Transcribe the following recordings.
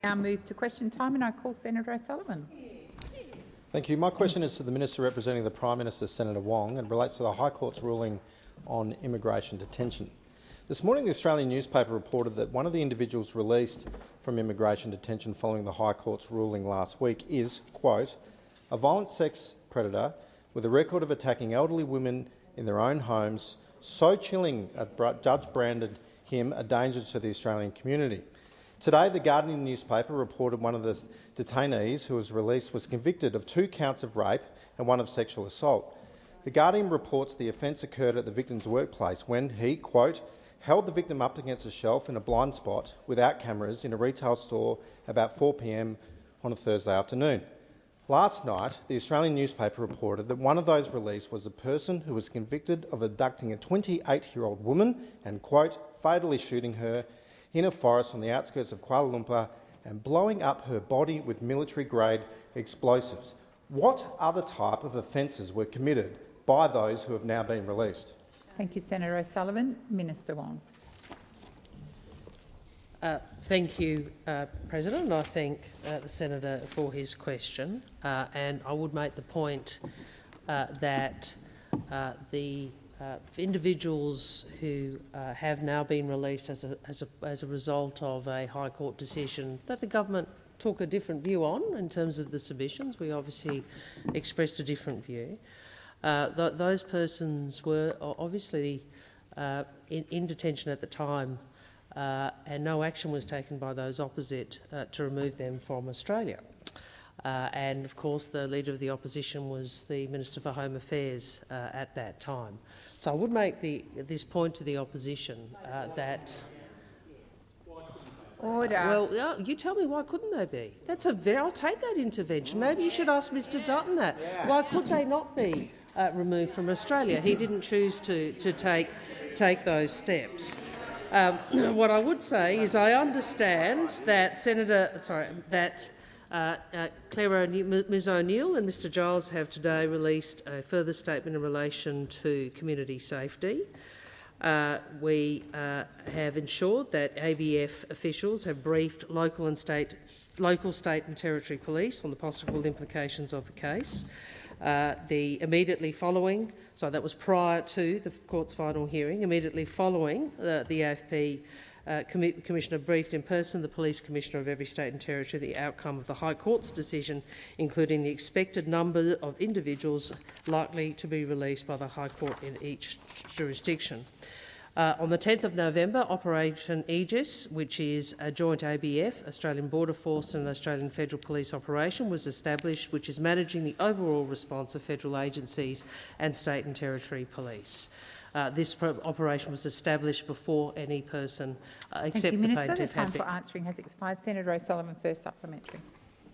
Now move to question time, and I call Senator O'Sullivan. Thank you. My question is to the Minister representing the Prime Minister, Senator Wong, and relates to the High Court's ruling on immigration detention. This morning, the Australian newspaper reported that one of the individuals released from immigration detention following the High Court's ruling last week is, quote, a violent sex predator with a record of attacking elderly women in their own homes, so chilling a judge branded him a danger to the Australian community. Today, the Guardian newspaper reported one of the detainees who was released was convicted of 2 counts of rape and 1 of sexual assault. The Guardian reports the offence occurred at the victim's workplace when he, quote, held the victim up against a shelf in a blind spot without cameras in a retail store about 4 p.m. on a Thursday afternoon. Last night, the Australian newspaper reported that one of those released was a person who was convicted of abducting a 28-year-old woman and, quote, fatally shooting her in a forest on the outskirts of Kuala Lumpur and blowing up her body with military-grade explosives. What other type of offences were committed by those who have now been released? Thank you, Senator O'Sullivan. Minister Wong. Thank you, President. I thank the Senator for his question, and I would make the point that the individuals who have now been released as a result of a High Court decision that the government took a different view on in terms of the submissions. We obviously expressed a different view. Those persons were obviously in detention at the time, and no action was taken by those opposite to remove them from Australia. And of course the Leader of the Opposition was the Minister for Home Affairs at that time. So I would make this point to the Opposition that— Order. Well, you tell me, why couldn't they be? That's I'll take that intervention. Maybe you should ask Mr Dutton that. Why could they not be removed from Australia? He didn't choose to take those steps. What I would say is I understand that Ms O'Neill and Mr Giles have today released a further statement in relation to community safety. We have ensured that ABF officials have briefed local, state and territory police on the possible implications of the case. Immediately following, so that was prior to the court's final hearing, immediately following the AFP Commissioner briefed in person the Police Commissioner of every state and territory the outcome of the High Court's decision, including the expected number of individuals likely to be released by the High Court in each jurisdiction. On the 10th of November, Operation Aegis, which is a joint ABF, Australian Border Force and Australian Federal Police operation, was established, which is managing the overall response of federal agencies and state and territory police. This operation was established before any person, except the plaintiff, had been— Thank you, Minister. The time for answering has expired. Senator O'Sullivan, first supplementary.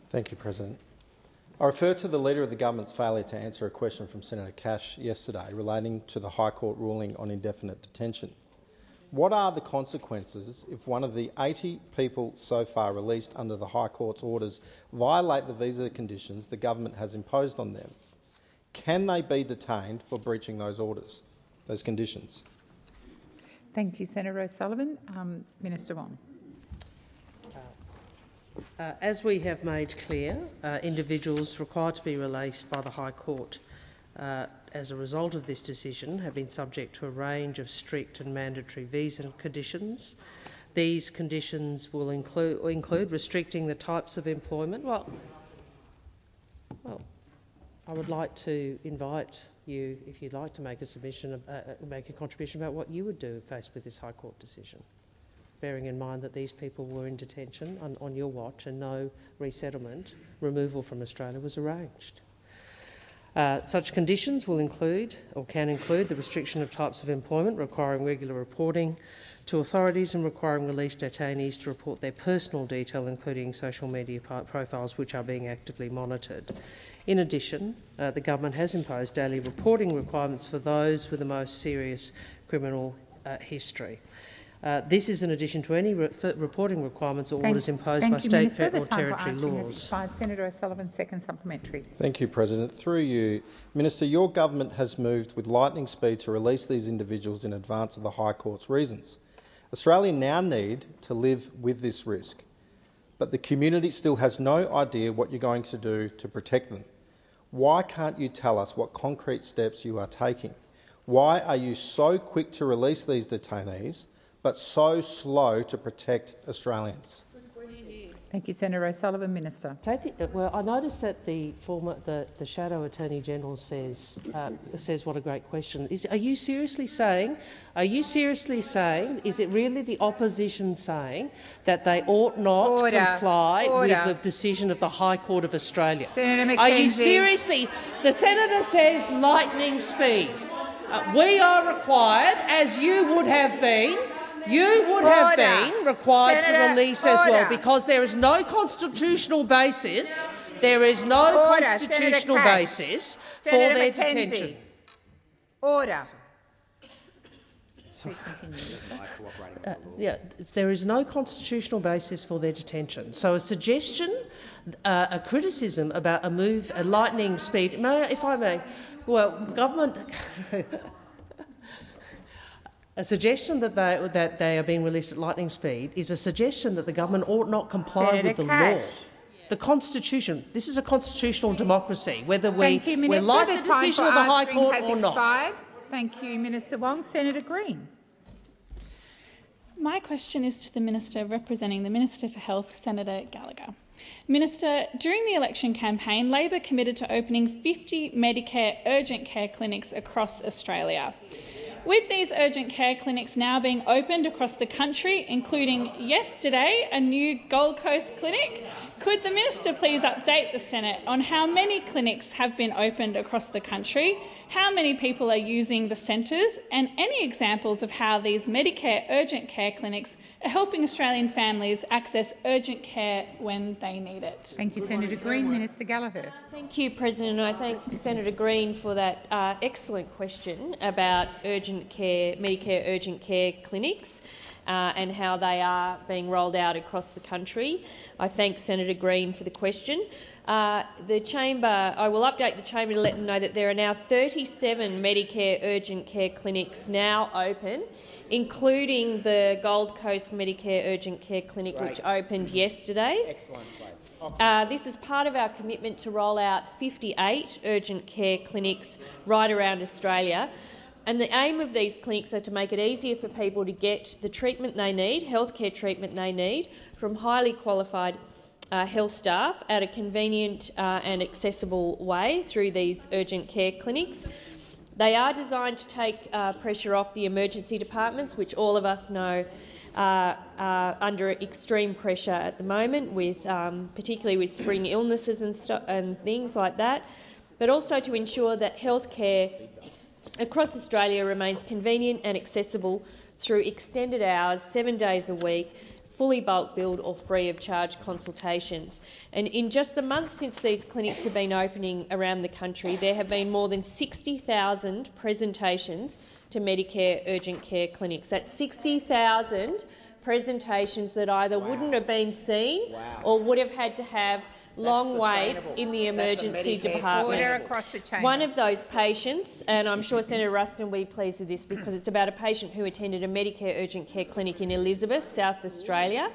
Thank you, President. I refer to the Leader of the Government's failure to answer a question from Senator Cash yesterday relating to the High Court ruling on indefinite detention. What are the consequences if one of the 80 people so far released under the High Court's orders violate the visa conditions the government has imposed on them? Can they be detained for breaching those orders, those conditions? Thank you, Senator O'Sullivan. Minister Wong. As we have made clear, individuals required to be released by the High Court as a result of this decision have been subject to a range of strict and mandatory visa conditions. These conditions will include restricting the types of employment. Well, I would like to invite you, if you'd like to make a submission, make a contribution about what you would do faced with this High Court decision, bearing in mind that these people were in detention on your watch and no resettlement, removal from Australia was arranged. Such conditions will include, or can include, the restriction of types of employment requiring regular reporting to authorities and requiring released detainees to report their personal detail, including social media profiles, which are being actively monitored. In addition, the government has imposed daily reporting requirements for those with the most serious criminal history. This is in addition to any reporting requirements or orders imposed by state, federal or territory laws. Senator O'Sullivan, second supplementary. Thank you, President. Through you, Minister, your government has moved with lightning speed to release these individuals in advance of the High Court's reasons. Australia now need to live with this risk. but the community still has no idea what you're going to do to protect them. Why can't you tell us what concrete steps you are taking? Why are you so quick to release these detainees but so slow to protect Australians? Thank you, Senator O'Sullivan. Minister. Well, I noticed that the Shadow Attorney General says what a great question. Are you seriously saying? Is it really the opposition saying that they ought not comply with the decision of the High Court of Australia? Senator McKenzie. Are you seriously? The senator says lightning speed. We are required, as you would have been. You would have been required to release as well, because there is no constitutional basis. There is no constitutional basis for their detention. Order. There is no constitutional basis for their detention. So a suggestion, a criticism about a lightning speed. If I may, well, government. A suggestion that they are being released at lightning speed is a suggestion that the government ought not comply with the law. The Constitution. This is a constitutional democracy, whether we like the decision of the High Court or not. Thank you, Minister Wong. Senator Green. My question is to the Minister representing the Minister for Health, Senator Gallagher. Minister, during the election campaign, Labor committed to opening 50 Medicare urgent care clinics across Australia. With these urgent care clinics now being opened across the country, including yesterday a new Gold Coast clinic, could the Minister please update the Senate on how many clinics have been opened across the country, how many people are using the centres, and any examples of how these Medicare urgent care clinics are helping Australian families access urgent care when they need it? Thank you, Senator Green. Minister Gallagher. Thank you, President. I thank Senator Green for that excellent question about urgent care, Medicare urgent care clinics and how they are being rolled out across the country. I thank Senator Green for the question. The chamber, I will update the chamber to let them know that there are now 37 Medicare urgent care clinics now open, including the Gold Coast Medicare urgent care clinic, which opened yesterday. Excellent place. This is part of our commitment to roll out 58 urgent care clinics right around Australia. And the aim of these clinics are to make it easier for people to get the treatment they need, healthcare treatment they need, from highly qualified health staff at a convenient and accessible way through these urgent care clinics. They are designed to take pressure off the emergency departments, which all of us know are under extreme pressure at the moment, with particularly with spring illnesses and things like that, but also to ensure that healthcare across Australia remains convenient and accessible through extended hours, 7 days a week, fully bulk billed or free of charge consultations. And in just the months since these clinics have been opening around the country, there have been more than 60,000 presentations to Medicare urgent care clinics. That's 60,000 presentations that either wouldn't have been seen or would have had to have long waits in the emergency department. Order across the chamber. One of those patients, and I'm sure Senator Ruston will be pleased with this because it's about a patient who attended a Medicare urgent care clinic in Elizabeth, South Australia.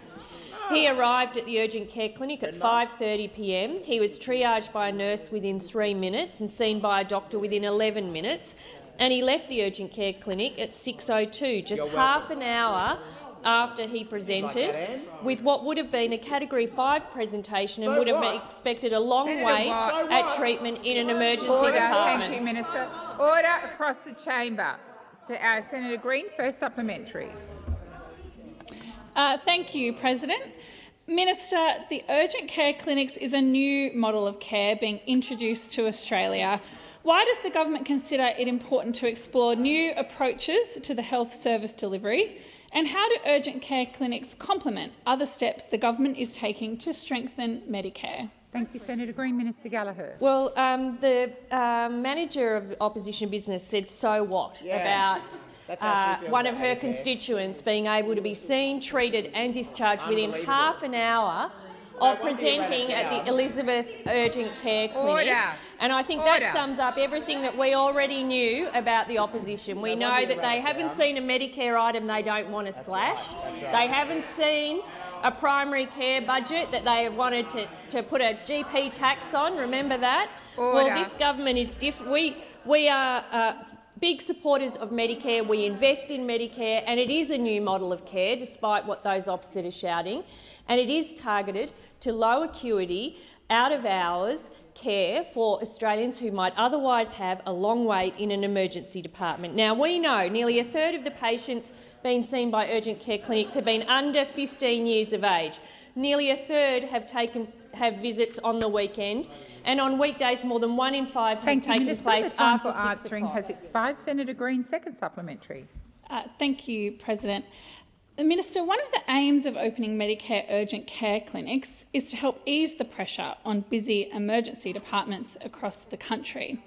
He arrived at the urgent care clinic at 5:30 p.m. He was triaged by a nurse within 3 minutes and seen by a doctor within 11 minutes, and he left the urgent care clinic at 6:02, just half an hour after he presented, with what would have been a Category 5 presentation and would have expected a long wait at treatment in an emergency department. Thank you, Minister. Order across the chamber. Senator Green, first supplementary. Thank you, President. Minister, the urgent care clinics is a new model of care being introduced to Australia. Why does the government consider it important to explore new approaches to the health service delivery? And how do urgent care clinics complement other steps the government is taking to strengthen Medicare? Thank you, Senator Green. Minister Gallagher. Well, the manager of the opposition business said so what about one of her constituents being able to be seen, treated and discharged within half an hour of presenting at the Elizabeth Urgent Care Clinic. And I think that sums up everything that we already knew about the opposition. We know that they haven't seen a Medicare item they don't want to slash. They haven't seen a primary care budget that they wanted to put a GP tax on. Remember that? Order. Well, this government is different. We are big supporters of Medicare. We invest in Medicare, and it is a new model of care, despite what those opposite are shouting. And it is targeted to low acuity, out of hours care for Australians who might otherwise have a long wait in an emergency department. Now, we know nearly a third of the patients being seen by urgent care clinics have been under 15 years of age. Nearly a third have visits on the weekend, and on weekdays more than 1 in 5 have taken place The time after for 6 answering o'clock. has expired. Senator Green, second supplementary. Thank you, President. Minister, one of the aims of opening Medicare urgent care clinics is to help ease the pressure on busy emergency departments across the country.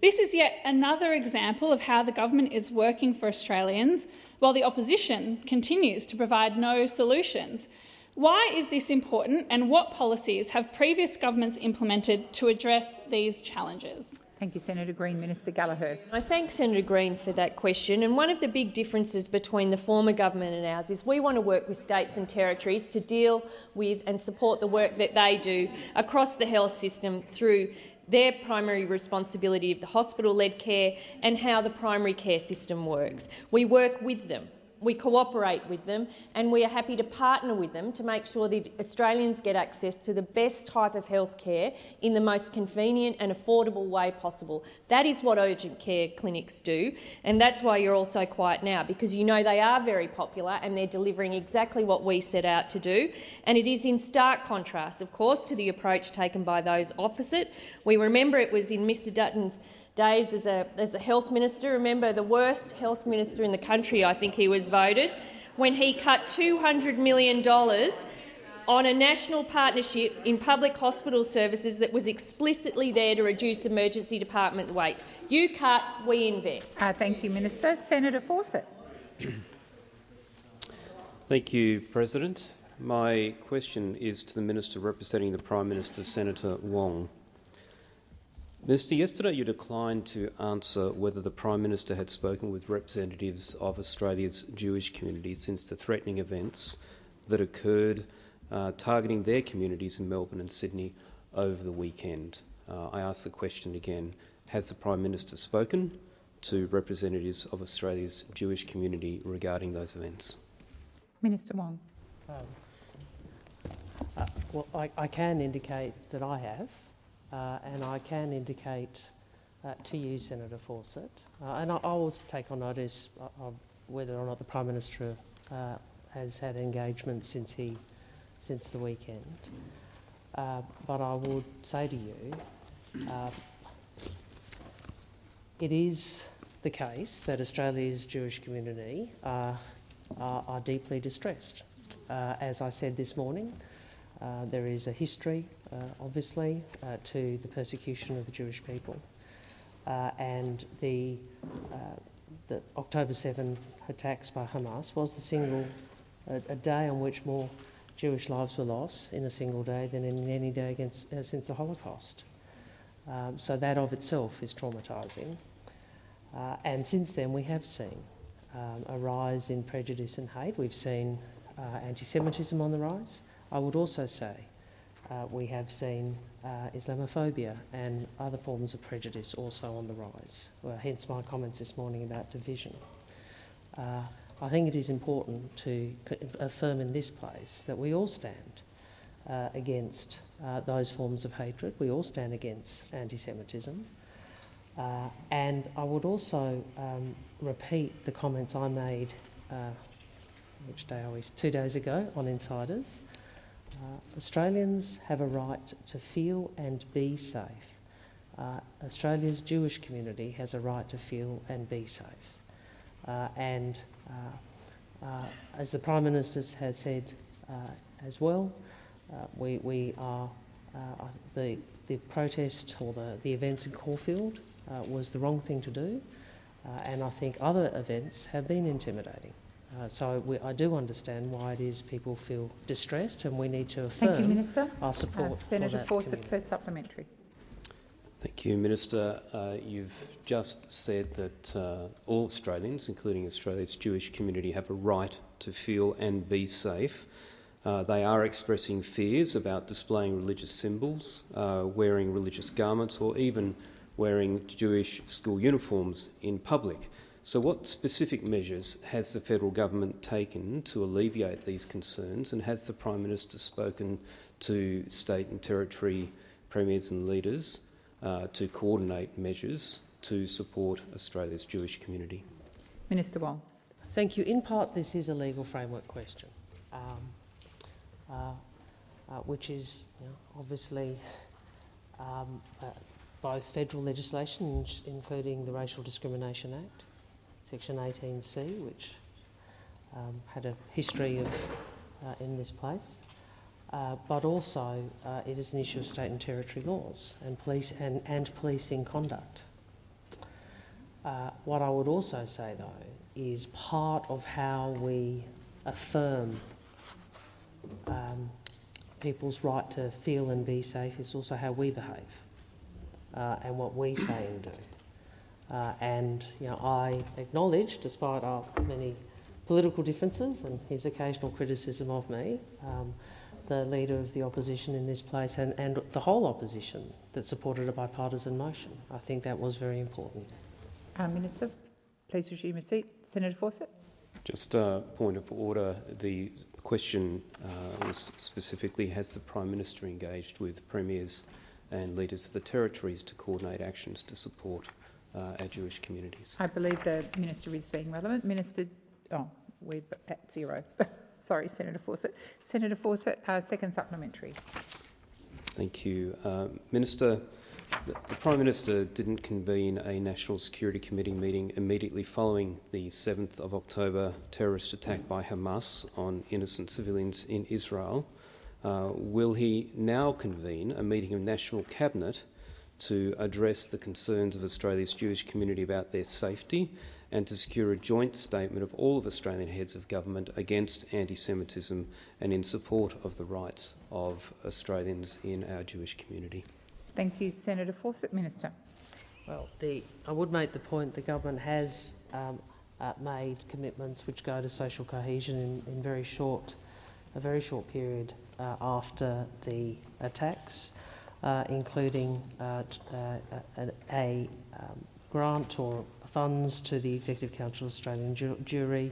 This is yet another example of how the government is working for Australians while the opposition continues to provide no solutions. Why is this important, and what policies have previous governments implemented to address these challenges? Thank you, Senator Green. Minister Gallagher. I thank Senator Green for that question. And one of the big differences between the former government and ours is we want to work with states and territories to deal with and support the work that they do across the health system through their primary responsibility of the hospital-led care and how the primary care system works. We work with them. We cooperate with them, and we are happy to partner with them to make sure that Australians get access to the best type of health care in the most convenient and affordable way possible. That is what urgent care clinics do, and that's why you're all so quiet now, because you know they are very popular and they're delivering exactly what we set out to do. And it is in stark contrast, of course, to the approach taken by those opposite. We remember it was in Mr Dutton's days as a health minister. Remember, the worst health minister in the country, I think he was voted, when he cut $200 million on a national partnership in public hospital services that was explicitly there to reduce emergency department wait. You cut, we invest. Thank you, Minister. Senator Fawcett. Thank you, President. My question is to the Minister representing the Prime Minister, Senator Wong. Minister, yesterday you declined to answer whether the Prime Minister had spoken with representatives of Australia's Jewish community since the threatening events that occurred targeting their communities in Melbourne and Sydney over the weekend. I ask the question again. Has the Prime Minister spoken to representatives of Australia's Jewish community regarding those events? Minister Wong. Well, I can indicate that I have. And I can indicate to you, Senator Fawcett, and I will take on notice of whether or not the Prime Minister has had engagement since the weekend. But I would say to you, it is the case that Australia's Jewish community are deeply distressed. As I said this morning, there is a history, obviously, to the persecution of the Jewish people, and the October 7 attacks by Hamas was a day on which more Jewish lives were lost in a single day than in any day since the Holocaust. So that of itself is traumatising. And since then we have seen a rise in prejudice and hate. We've seen anti-Semitism on the rise. I would also say we have seen Islamophobia and other forms of prejudice also on the rise, hence my comments this morning about division. I think it is important to affirm in this place that we all stand against those forms of hatred. We all stand against anti-Semitism. And I would also repeat the comments I made, 2 days ago on Insiders. Australians have a right to feel and be safe. Australia's Jewish community has a right to feel and be safe. And as the Prime Minister has said as well, we are the protest or the events in Caulfield was the wrong thing to do, and I think other events have been intimidating. So I do understand why it is people feel distressed, and we need to affirm Thank you, Minister. our support for Senator that Fawcett, community. first supplementary. Thank you, Minister. You've just said that all Australians, including Australia's Jewish community, have a right to feel and be safe. They are expressing fears about displaying religious symbols, wearing religious garments, or even wearing Jewish school uniforms in public. So what specific measures has the federal government taken to alleviate these concerns, and has the Prime Minister spoken to state and territory premiers and leaders to coordinate measures to support Australia's Jewish community? Minister Wong. Thank you. In part, this is a legal framework question, which is obviously both federal legislation, including the Racial Discrimination Act, Section 18C, which had a history of in this place, but also it is an issue of state and territory laws and policing conduct. What I would also say, though, is part of how we affirm people's right to feel and be safe is also how we behave and what we say and do. And I acknowledge, despite our many political differences and his occasional criticism of me, the Leader of the Opposition in this place and the whole opposition that supported a bipartisan motion. I think that was very important. Minister, please resume your seat. Senator Fawcett. Just a point of order. The question was specifically, has the Prime Minister engaged with premiers and leaders of the territories to coordinate actions to support our Jewish communities? I believe the Minister is being relevant. Minister, we're at zero. Sorry, Senator Fawcett. Senator Fawcett, second supplementary. Thank you. Minister, the Prime Minister didn't convene a National Security Committee meeting immediately following the 7th of October terrorist attack by Hamas on innocent civilians in Israel. Will he now convene a meeting of National Cabinet to address the concerns of Australia's Jewish community about their safety and to secure a joint statement of all of Australian heads of government against anti-Semitism and in support of the rights of Australians in our Jewish community? Thank you, Senator Fawcett. Minister. Well, I would make the point the government has made commitments which go to social cohesion in a very short period after the attacks, including a grant or funds to the Executive Council of Australian Jewry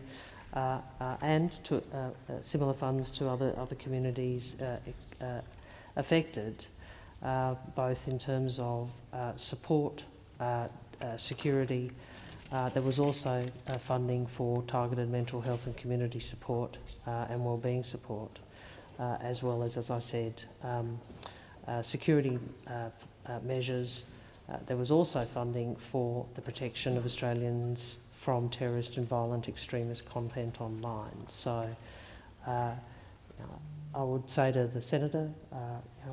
and to similar funds to other communities affected, both in terms of support, security. There was also funding for targeted mental health and community support and wellbeing support, as well as I said, security measures. There was also funding for the protection of Australians from terrorist and violent extremist content online. So I would say to the Senator,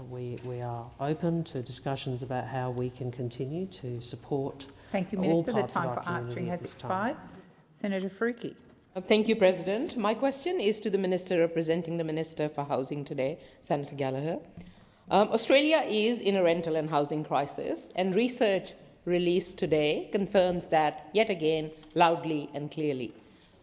we are open to discussions about how we can continue to support. Thank you, Minister. The time for answering has expired. Senator Faruqi. Thank you, President. My question is to the Minister representing the Minister for Housing today, Senator Gallagher. Australia is in a rental and housing crisis, and research released today confirms that yet again, loudly and clearly.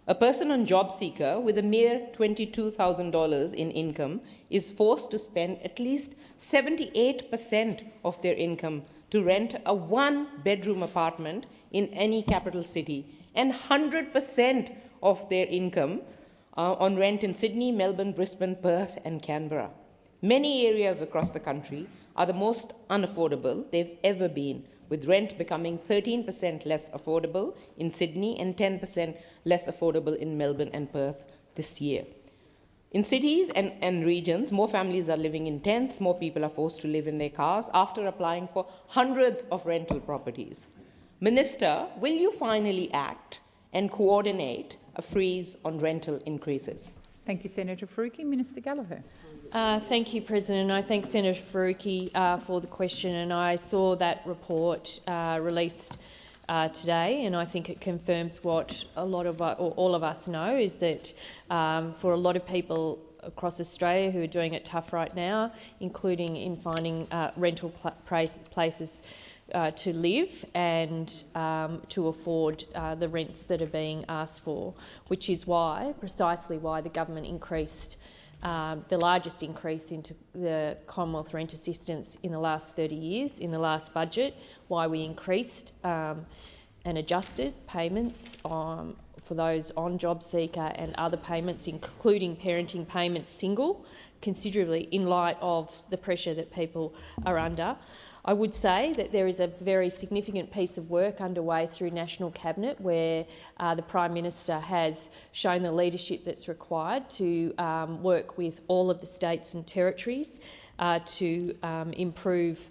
A person on JobSeeker with a mere $22,000 in income is forced to spend at least 78% of their income to rent a one-bedroom apartment in any capital city, and 100% of their income on rent in Sydney, Melbourne, Brisbane, Perth and Canberra. Many areas across the country are the most unaffordable they've ever been, with rent becoming 13% less affordable in Sydney and 10% less affordable in Melbourne and Perth this year. In cities and regions, more families are living in tents, more people are forced to live in their cars after applying for hundreds of rental properties. Minister, will you finally act and coordinate a freeze on rental increases? Thank you, Senator Faruqi. Minister Gallagher. Thank you, President. I thank Senator Faruqi for the question, and I saw that report released today, and I think it confirms what all of us know, is that for a lot of people across Australia who are doing it tough right now, including in finding rental places to live and to afford the rents that are being asked for, which is precisely why the government increased the largest increase into the Commonwealth rent assistance in the last 30 years in the last budget, why we increased and adjusted payments for those on JobSeeker and other payments, including parenting payments single, considerably in light of the pressure that people are under. I would say that there is a very significant piece of work underway through National Cabinet where the Prime Minister has shown the leadership that's required to work with all of the states and territories to improve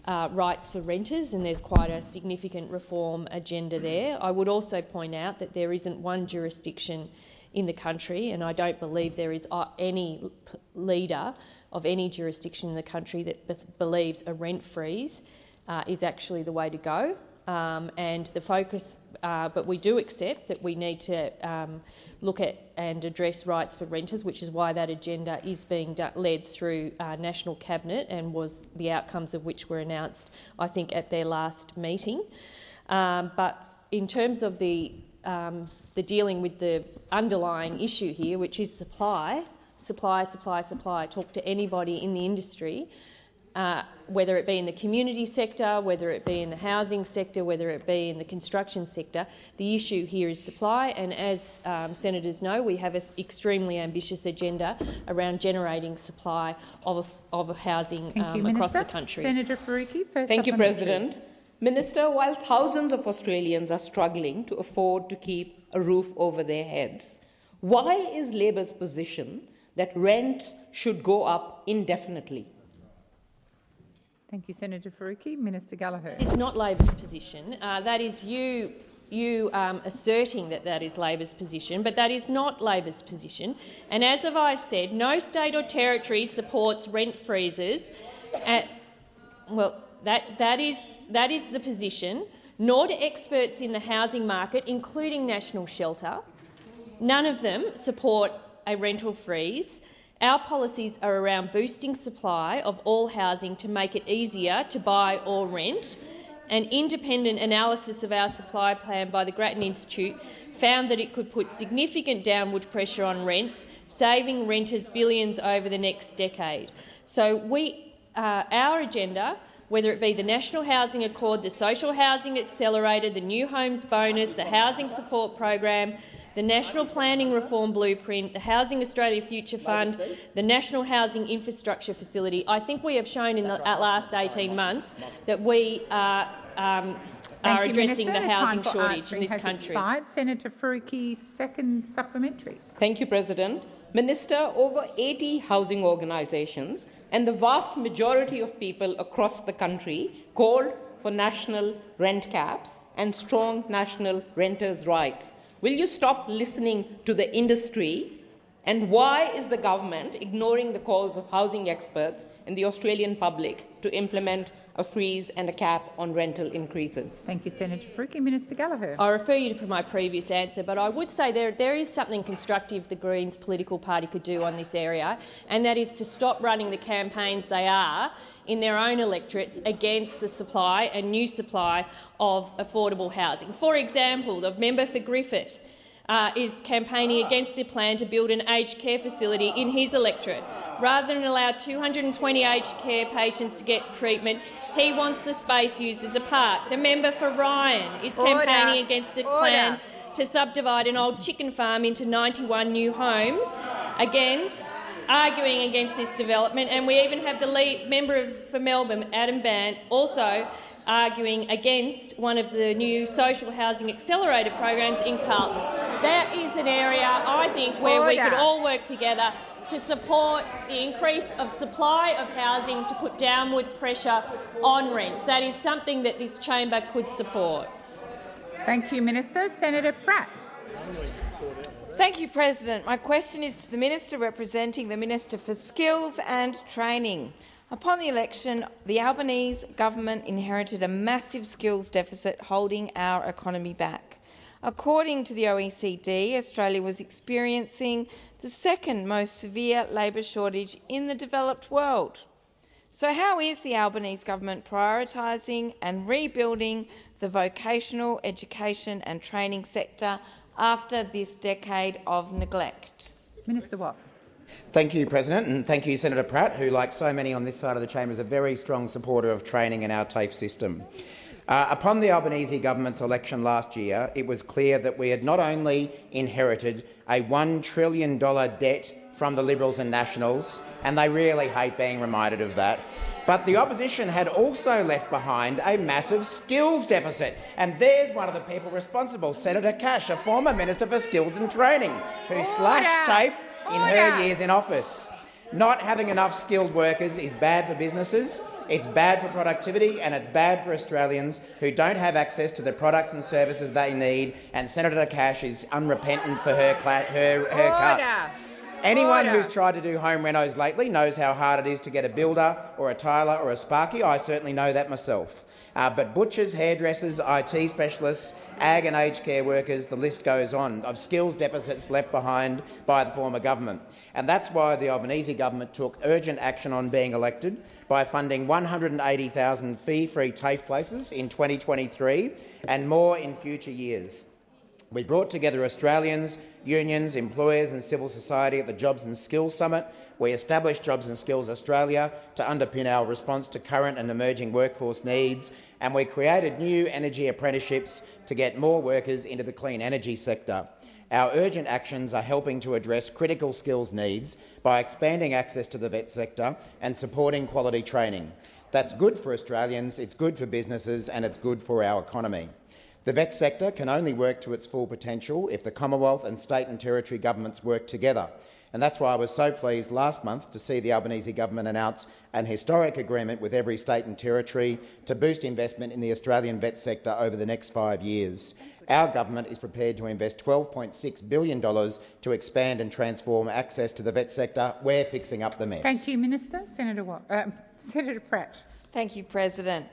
rights for renters, and there's quite a significant reform agenda there. I would also point out that there isn't one jurisdiction in the country, and I don't believe there is any leader of any jurisdiction in the country that believes a rent freeze is actually the way to go. And the focus, but we do accept that we need to look at and address rights for renters, which is why that agenda is being led through National Cabinet, and was the outcomes of which were announced, I think, at their last meeting. But in terms of the dealing with the underlying issue here, which is supply. Talk to anybody in the industry, whether it be in the community sector, whether it be in the housing sector, whether it be in the construction sector. The issue here is supply, and as senators know, we have an extremely ambitious agenda around generating supply of housing across the country. Senator Faruqi, first. Thank you, President. Minister, while thousands of Australians are struggling to afford to keep a roof over their heads, why is Labor's position that rents should go up indefinitely? Thank you, Senator Faruqi. Minister Gallagher. It's not Labor's position. That is you asserting that is Labor's position, but that is not Labor's position. And as I said, no state or territory supports rent freezes. Well, that is the position, nor do experts in the housing market, including National Shelter. None of them support a rental freeze. Our policies are around boosting supply of all housing to make it easier to buy or rent. An independent analysis of our supply plan by the Grattan Institute found that it could put significant downward pressure on rents, saving renters billions over the next decade. So our agenda, whether it be the National Housing Accord, the Social Housing Accelerator, the New Homes Bonus, the Housing Support Program, the National Planning Reform Blueprint, the Housing Australia Future Fund, the National Housing Infrastructure Facility, I think we have shown in the last 18 months that we are addressing the housing shortage in this country. Senator Faruqi, second supplementary. Thank you, President. Minister, over 80 housing organisations and the vast majority of people across the country called for national rent caps and strong national renters' rights. Will you stop listening to the industry? And why is the government ignoring the calls of housing experts and the Australian public to implement a freeze and a cap on rental increases? Thank you, Senator Faruqi. Minister Gallagher. I refer you to my previous answer, but I would say there is something constructive the Greens political party could do on this area, and that is to stop running the campaigns they are in their own electorates against the supply and new supply of affordable housing. For example, the member for Griffith is campaigning against a plan to build an aged care facility in his electorate. Rather than allow 220 aged care patients to get treatment, he wants the space used as a park. The member for Ryan is campaigning against a plan to subdivide an old chicken farm into 91 new homes, again arguing against this development. And we even have the lead member for Melbourne, Adam Bant, also arguing against one of the new social housing accelerator programs in Carlton. That is an area, I think, where we could all work together to support the increase of supply of housing to put downward pressure on rents. That is something that this chamber could support. Thank you, Minister. Senator Pratt. Thank you, President. My question is to the Minister representing the Minister for Skills and Training. Upon the election, the Albanese government inherited a massive skills deficit holding our economy back. According to the OECD, Australia was experiencing the second most severe labour shortage in the developed world. So how is the Albanese government prioritising and rebuilding the vocational education and training sector after this decade of neglect? Minister Watt. Thank you, President, and thank you, Senator Pratt, who, like so many on this side of the chamber, is a very strong supporter of training in our TAFE system. Upon the Albanese government's election last year, it was clear that we had not only inherited a $1 trillion debt from the Liberals and Nationals, and they really hate being reminded of that, but the opposition had also left behind a massive skills deficit. And there's one of the people responsible, Senator Cash, a former Minister for Skills and Training, who slashed TAFE in her years in office. Not having enough skilled workers is bad for businesses, it's bad for productivity, and it's bad for Australians who don't have access to the products and services they need, and Senator Cash is unrepentant for her cuts. Anyone who's tried to do home renos lately knows how hard it is to get a builder or a tiler or a sparky. I certainly know that myself. But butchers, hairdressers, IT specialists, ag and aged care workers, the list goes on, of skills deficits left behind by the former government. And that's why the Albanese government took urgent action on being elected by funding 180,000 fee-free TAFE places in 2023 and more in future years. We brought together Australians, unions, employers and civil society at the Jobs and Skills Summit. We established Jobs and Skills Australia to underpin our response to current and emerging workforce needs, and we created new energy apprenticeships to get more workers into the clean energy sector. Our urgent actions are helping to address critical skills needs by expanding access to the vet sector and supporting quality training. That's good for Australians, it's good for businesses and it's good for our economy. The vet sector can only work to its full potential if the Commonwealth and state and territory governments work together. And that's why I was so pleased last month to see the Albanese government announce an historic agreement with every state and territory to boost investment in the Australian vet sector over the next 5 years. Our government is prepared to invest $12.6 billion to expand and transform access to the vet sector. We're fixing up the mess. Thank you, Minister. Senator Pratt. Thank you, President.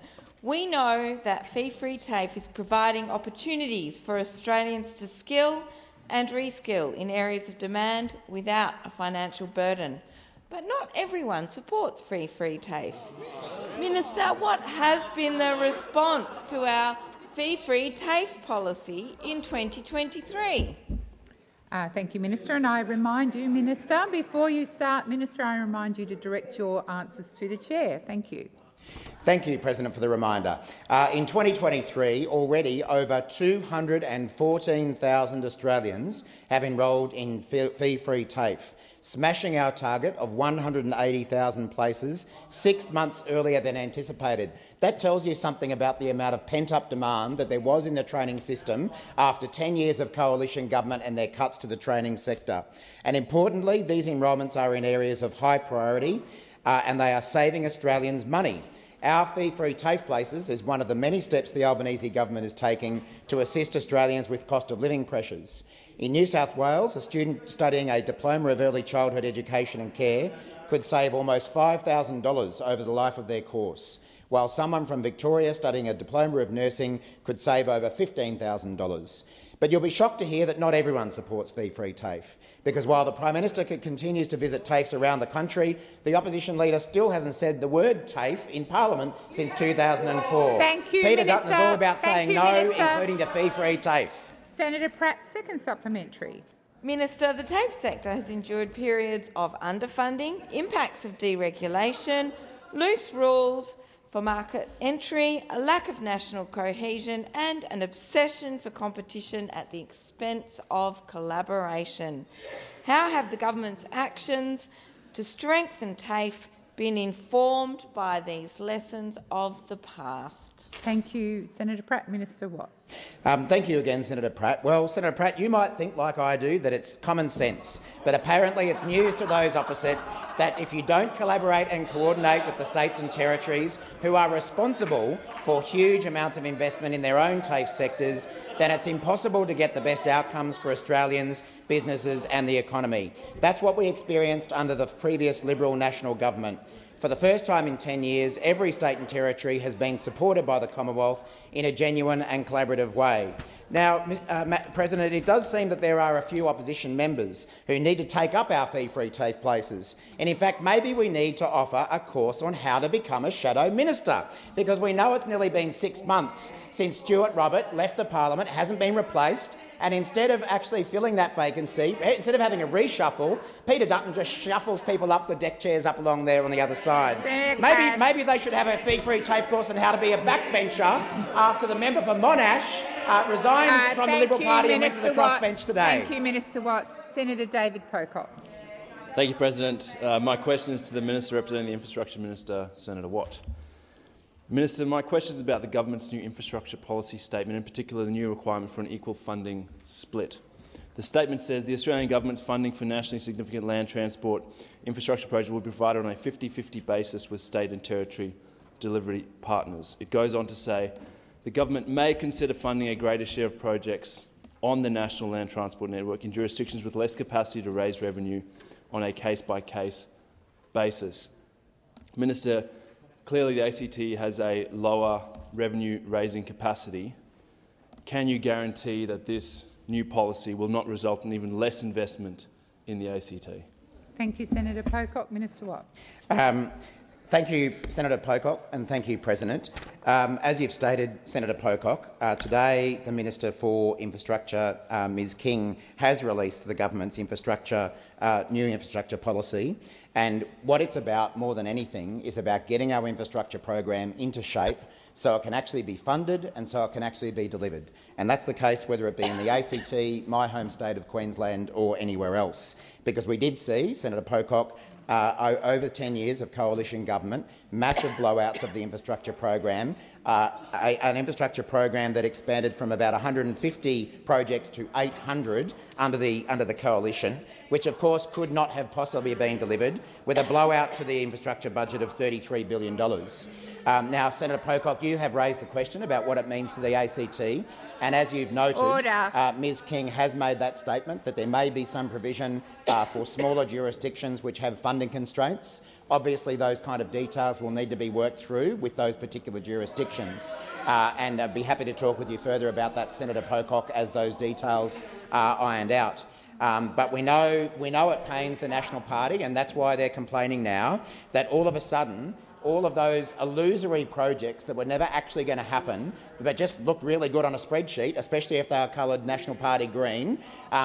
We know that fee-free TAFE is providing opportunities for Australians to skill and reskill in areas of demand without a financial burden. But not everyone supports fee-free TAFE. Minister, what has been the response to our fee-free TAFE policy in 2023? Thank you, Minister. And I remind you, Minister, before you start, Minister, I remind you to direct your answers to the Chair. Thank you. Thank you, President, for the reminder. In 2023, already over 214,000 Australians have enrolled in fee-free TAFE, smashing our target of 180,000 places 6 months earlier than anticipated. That tells you something about the amount of pent-up demand that there was in the training system after 10 years of coalition government and their cuts to the training sector. And importantly, these enrolments are in areas of high priority and they are saving Australians money. Our fee-free TAFE places is one of the many steps the Albanese government is taking to assist Australians with cost of living pressures. In New South Wales, a student studying a Diploma of Early Childhood Education and Care could save almost $5,000 over the life of their course, while someone from Victoria studying a Diploma of Nursing could save over $15,000. But you'll be shocked to hear that not everyone supports fee-free TAFE, because while the Prime Minister continues to visit TAFEs around the country, the opposition leader still hasn't said the word TAFE in Parliament since 2004. Thank you, Peter Minister. Dutton is all about saying no, Minister. including to fee-free TAFE. Senator Pratt, second supplementary. Minister, the TAFE sector has endured periods of underfunding, impacts of deregulation, loose rules for market entry, a lack of national cohesion and an obsession for competition at the expense of collaboration. How have the government's actions to strengthen TAFE been informed by these lessons of the past? Thank you, Senator Pratt. Minister Watt. Thank you again, Senator Pratt. Well, Senator Pratt, you might think, like I do, that it's common sense, but apparently it's news to those opposite that if you don't collaborate and coordinate with the states and territories who are responsible for huge amounts of investment in their own TAFE sectors, then it's impossible to get the best outcomes for Australians, businesses and the economy. That's what we experienced under the previous Liberal National Government. For the first time in 10 years, every state and territory has been supported by the Commonwealth in a genuine and collaborative way. Now, President, it does seem that there are a few opposition members who need to take up our fee-free TAFE places. And in fact, maybe we need to offer a course on how to become a shadow minister, because we know it's nearly been 6 months since Stuart Robert left the parliament, hasn't been replaced, and instead of actually filling that vacancy, instead of having a reshuffle, Peter Dutton just shuffles people up the deck chairs up along there on the other side. Maybe they should have a fee-free TAFE course on how to be a backbencher after the member for Monash resigned from the Liberal Party and went to the crossbench today. Thank you, Minister Watt. Senator David Pocock. Thank you, President. My question is to the Minister representing the Infrastructure Minister, Senator Watt. Minister, my question is about the government's new infrastructure policy statement, in particular the new requirement for an equal funding split. The statement says the Australian government's funding for nationally significant land transport infrastructure projects will be provided on a 50-50 basis with state and territory delivery partners. It goes on to say the government may consider funding a greater share of projects on the national land transport network in jurisdictions with less capacity to raise revenue on a case-by-case basis. Minister, clearly the ACT has a lower revenue-raising capacity. Can you guarantee that this new policy will not result in even less investment in the ACT? Thank you, Senator Pocock. Minister Watt. Thank you, Senator Pocock, and thank you, President. As you've stated, Senator Pocock, today the Minister for Infrastructure, Ms King, has released the government's new infrastructure policy. And what it's about, more than anything, is about getting our infrastructure program into shape so it can actually be funded and so it can actually be delivered. And that's the case whether it be in the ACT, my home state of Queensland, or anywhere else. Because we did see, Senator Pocock, over 10 years of coalition government, massive blowouts of the infrastructure program, an infrastructure program that expanded from about 150 projects to 800 under the coalition, which of course could not have possibly been delivered with a blowout to the infrastructure budget of $33 billion. Now, Senator Pocock, you have raised the question about what it means for the ACT, and as you've noted, Ms King has made that statement that there may be some provision for smaller jurisdictions which have funding constraints. Obviously, those kind of details will need to be worked through with those particular jurisdictions, and I'd be happy to talk with you further about that, Senator Pocock, as those details are ironed out. But we know it pains the National Party, and that's why they're complaining now that all of a sudden all of those illusory projects that were never actually going to happen, but just look really good on a spreadsheet, especially if they are coloured National Party green,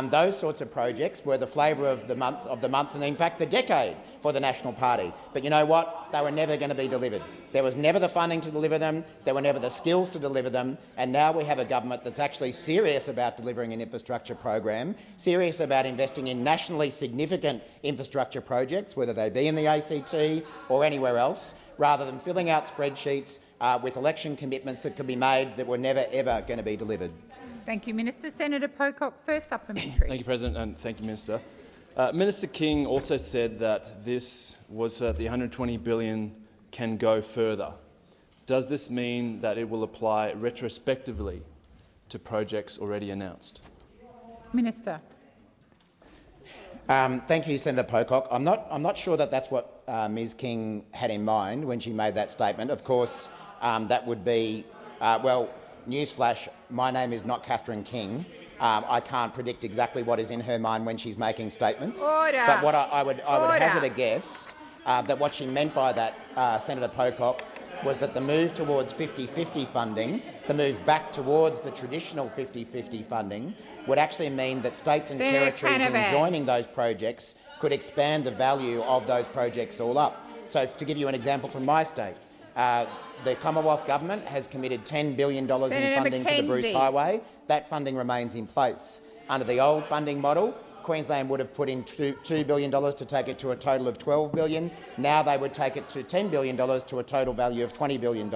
those sorts of projects were the flavour of the month and in fact the decade for the National Party. But you know what? They were never going to be delivered. There was never the funding to deliver them, there were never the skills to deliver them, and now we have a government that's actually serious about delivering an infrastructure program, serious about investing in nationally significant infrastructure projects, whether they be in the ACT or anywhere else, rather than filling out spreadsheets with election commitments that could be made that were never, ever going to be delivered. Thank you, Minister. Senator Pocock, first supplementary. Thank you, President, and thank you, Minister. Minister King also said that this was the $120 billion can go further. Does this mean that it will apply retrospectively to projects already announced? Minister. Thank you, Senator Pocock. I'm not sure that that's what Ms King had in mind when she made that statement. Of course, that would be well, newsflash, my name is not Catherine King. I can't predict exactly what is in her mind when she's making statements. Order. But what I would hazard a guess that what she meant by that, Senator Pocock, was that the move towards 50-50 funding, the move back towards the traditional 50-50 funding, would actually mean that states and territories in joining those projects could expand the value of those projects all up. So, to give you an example from my state, the Commonwealth Government has committed $10 billion in funding to the Bruce Highway. That funding remains in place. Under the old funding model, Queensland would have put in $2 billion to take it to a total of $12 billion. Now they would take it to $10 billion to a total value of $20 billion.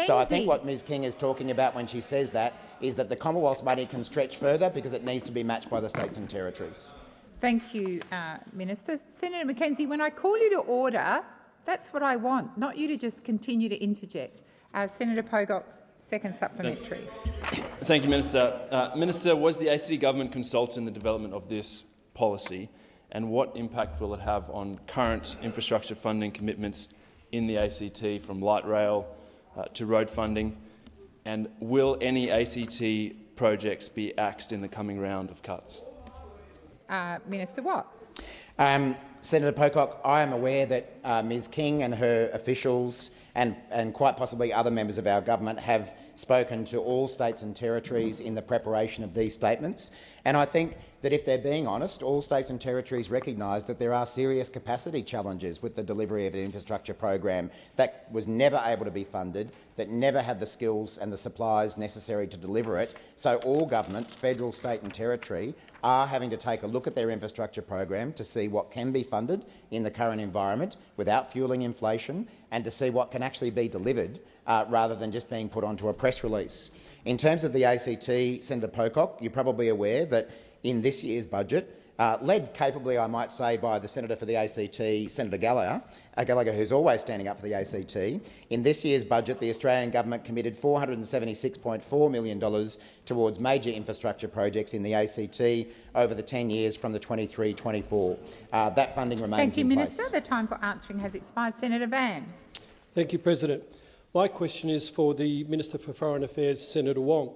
So I think what Ms King is talking about when she says that is that the Commonwealth's money can stretch further because it needs to be matched by the states and territories. Thank you, Minister. Senator Mackenzie, when I call you to order, that's what I want, not you to just continue to interject. Senator Pocock, second supplementary. Thank you, Minister. Minister, was the ACT government consulted in the development of this policy, and what impact will it have on current infrastructure funding commitments in the ACT, from light rail to road funding? And will any ACT projects be axed in the coming round of cuts? Minister Watt. Senator Pocock, I am aware that Ms King and her officials and quite possibly other members of our government have spoken to all states and territories in the preparation of these statements. And I think that if they're being honest, all states and territories recognise that there are serious capacity challenges with the delivery of an infrastructure program that was never able to be funded, that never had the skills and the supplies necessary to deliver it. So all governments, federal, state and territory, are having to take a look at their infrastructure program to see what can be funded in the current environment without fuelling inflation and to see what can actually be delivered rather than just being put onto a press release. In terms of the ACT, Senator Pocock, you're probably aware that in this year's budget, led capably, I might say, by the Senator for the ACT, Senator Gallagher, who's always standing up for the ACT. In this year's budget, the Australian government committed $476.4 million towards major infrastructure projects in the ACT over the 10 years from the 23-24. That funding remains in place. Thank you, Minister. The time for answering has expired. Senator Van. Thank you, President. My question is for the Minister for Foreign Affairs, Senator Wong.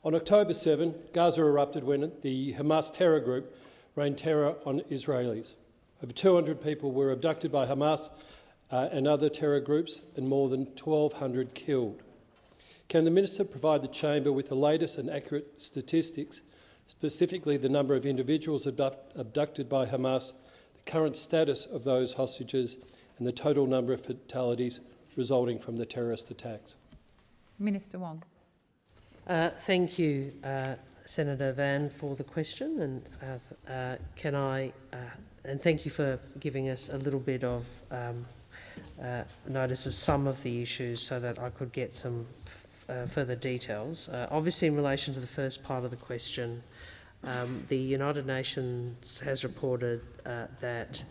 On October 7, Gaza erupted when the Hamas terror group rained terror on Israelis. Over 200 people were abducted by Hamas and other terror groups and more than 1,200 killed. Can the Minister provide the Chamber with the latest and accurate statistics, specifically the number of individuals abducted by Hamas, the current status of those hostages and the total number of fatalities resulting from the terrorist attacks? Minister Wong. Thank you, Senator Van, for the question, and and thank you for giving us a little bit of notice of some of the issues so that I could get some further details. Obviously, in relation to the first part of the question, the United Nations has reported that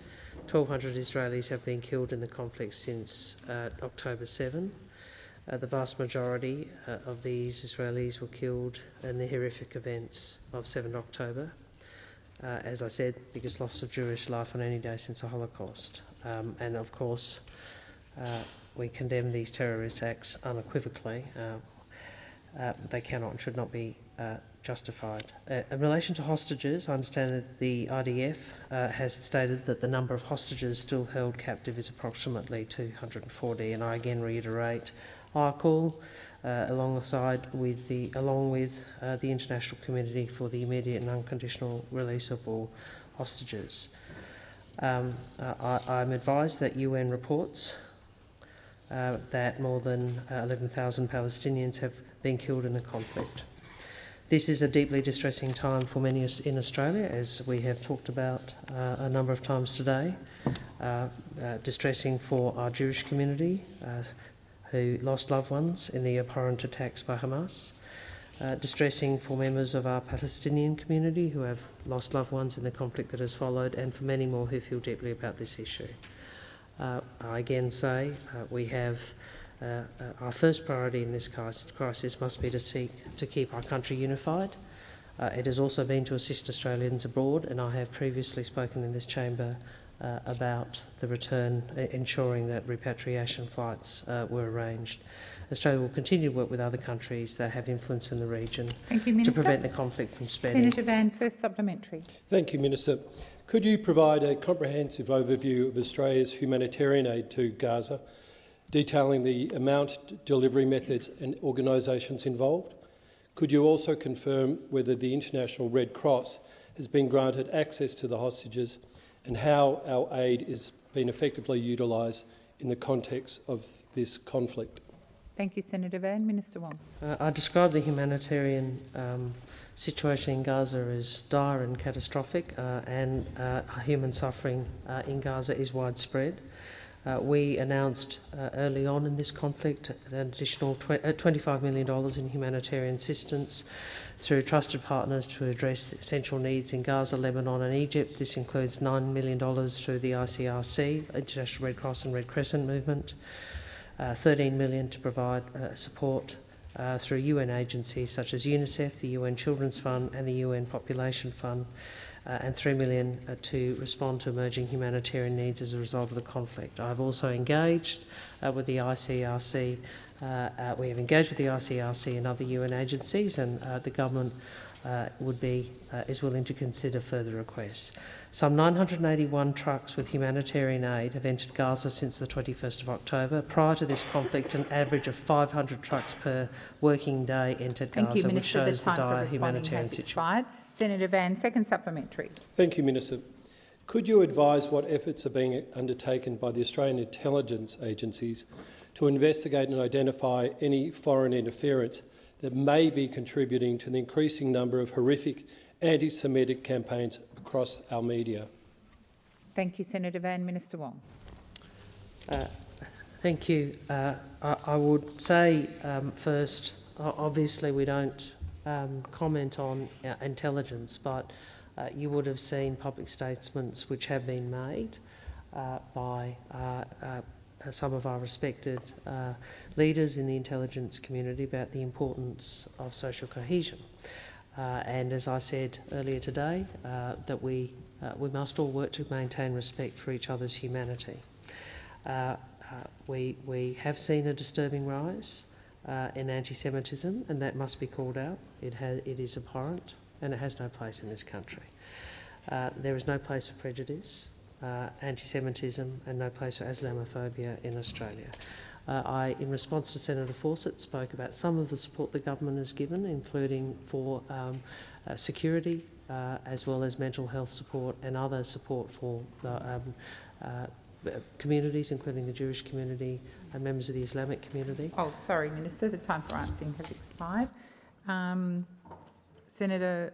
1,200 Israelis have been killed in the conflict since October 7. The vast majority of these Israelis were killed in the horrific events of 7 October. As I said, biggest loss of Jewish life on any day since the Holocaust. And of course, we condemn these terrorist acts unequivocally. They cannot and should not be justified. In relation to hostages, I understand that the IDF has stated that the number of hostages still held captive is approximately 240, and I again reiterate our call, along with the international community, for the immediate and unconditional release of all hostages. I'm advised that UN reports that more than 11,000 Palestinians have been killed in the conflict. This is a deeply distressing time for many in Australia, as we have talked about a number of times today. Distressing for our Jewish community, who lost loved ones in the abhorrent attacks by Hamas. Distressing for members of our Palestinian community who have lost loved ones in the conflict that has followed, and for many more who feel deeply about this issue. I again say we have our first priority in this crisis must be to seek to keep our country unified. It has also been to assist Australians abroad, and I have previously spoken in this chamber about the return, ensuring that repatriation flights were arranged. Australia will continue to work with other countries that have influence in the region to prevent the conflict from spreading. Senator Van, first supplementary. Thank you, Minister. Could you provide a comprehensive overview of Australia's humanitarian aid to Gaza, detailing the amount, delivery methods and organisations involved? Could you also confirm whether the International Red Cross has been granted access to the hostages and how our aid is being effectively utilised in the context of this conflict? Thank you, Senator Van. Minister Wong. I describe the humanitarian situation in Gaza as dire and catastrophic, and human suffering in Gaza is widespread. We announced early on in this conflict an additional $25 million in humanitarian assistance through trusted partners to address essential needs in Gaza, Lebanon and Egypt. This includes $9 million through the ICRC, International Red Cross and Red Crescent movement, $13 million to provide support through UN agencies such as UNICEF, the UN Children's Fund and the UN Population Fund, and $3 million to respond to emerging humanitarian needs as a result of the conflict. I've also engaged with the ICRC. We have engaged with the ICRC and other UN agencies, and the government is willing to consider further requests. Some 981 trucks with humanitarian aid have entered Gaza since the 21st of October. Prior to this conflict, an average of 500 trucks per working day entered Gaza, which shows the dire humanitarian situation. Senator Van, second supplementary. Thank you, Minister. Could you advise what efforts are being undertaken by the Australian intelligence agencies to investigate and identify any foreign interference that may be contributing to the increasing number of horrific anti-Semitic campaigns across our media? Thank you, Senator Van. Minister Wong. Thank you. I would say first, obviously we don't comment on intelligence, but you would have seen public statements which have been made by some of our respected leaders in the intelligence community about the importance of social cohesion. And as I said earlier today, that we must all work to maintain respect for each other's humanity. We have seen a disturbing rise in anti-Semitism, and that must be called out. It is abhorrent, and it has no place in this country. There is no place for prejudice, anti-Semitism, and no place for Islamophobia in Australia. In response to Senator Fawcett, spoke about some of the support the government has given, including for security, as well as mental health support and other support for communities, including the Jewish community and members of the Islamic community. Oh, sorry, Minister, the time for answering has expired. Senator